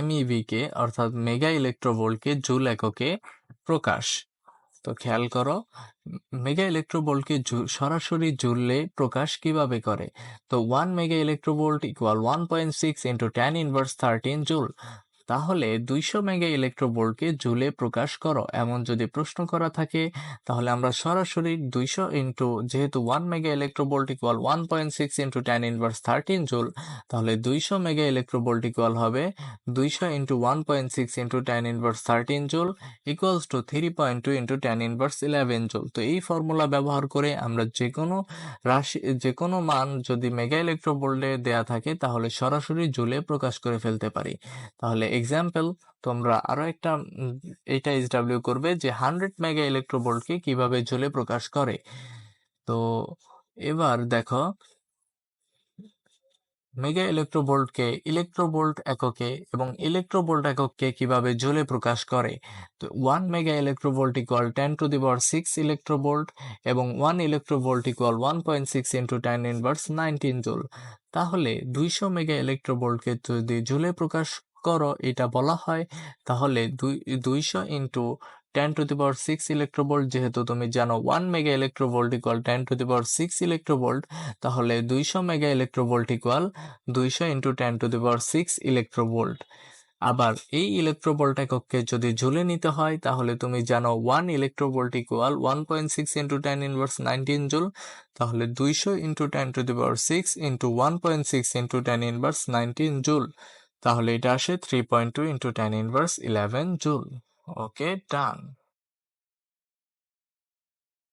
MEV কে অর্থাৎ mega ইলেকট্রোভোল্টকে joule এককে প্রকাশ। তো খেয়াল করো, মেগা ইলেকট্রোভোল্টকে সরাসরি জুলে প্রকাশ কিভাবে করে। তো 1 mega electronvolt equal 1.6 into 10⁻13 joule. তাহলে 200 মেগা ইলেকট্রোভোল্টকে জুলে প্রকাশ করো এমন যদি প্রশ্ন করা থাকে, তাহলে আমরা সরাসরি 200 ইন্টু, যেহেতু 1 mega electronvolt equal 1.6 into 10⁻13 joule, তাহলে 200 মেগা ইলেকট্রোভোল্ট ইকুয়াল হবে 200 into 1.6 into 10⁻13 joule equals to 3.2 into 10⁻11 joule. তো এই ফর্মুলা ব্যবহার করে আমরা যে কোনো মান যদি মেগা ইলেকট্রোভোল্টে দেয়া থাকে তাহলে সরাসরি জুলে প্রকাশ করে ফেলতে পারি। তাহলে এক্সাম্পল তোমরা আরো একটা এটা SW করবে যে 100 মেগা ইলেকট্রোভোল্টকে কিভাবে জুলে প্রকাশ করে। তো এবার দেখো, মেগা ইলেকট্রোভোল্টকে ইলেকট্রোভোল্ট এককে এবং ইলেকট্রোভোল্ট এককে কিভাবে জুলে প্রকাশ করে। তো 1 মেগা ইলেকট্রোভোল্ট ইকুয়াল 10⁻6 ইলেকট্রোভোল্ট এবং 1 ইলেকট্রোভোল্ট ইকুয়াল 1.6 ইন্টু 10⁻19 জুল। তাহলে 200 মেগা ইলেকট্রোভোল্টকে যদি জুলে প্রকাশ করো এটা বলা হয়, তাহলে 200 ইন্টু 10⁻6 ইলেকট্রোভোল্ট, যেহেতু তুমি জানো 1 মেগা ইলেকট্রোভোল্ট ইকুয়াল 10⁻6 ইলেকট্রোভোল্ট, তাহলে 200 mega electronvolt equal 200 into 10⁻6 electronvolt. আবার এই ইলেকট্রোভোল্ট এককে যদি জুলে নিতে হয়, তাহলে তুমি জানো 1 ইলেকট্রোভোল্ট ইকুয়াল 1.6 ইন্টু 10⁻19 জুল, তাহলে 200 ইন্টু 10⁻6 ইন্টু 1.6 ইন্টু 10⁻19 জুল, তাহলে এটা আসে 3.2 ইন্টু 10⁻11 জুল। ওকে, ডান।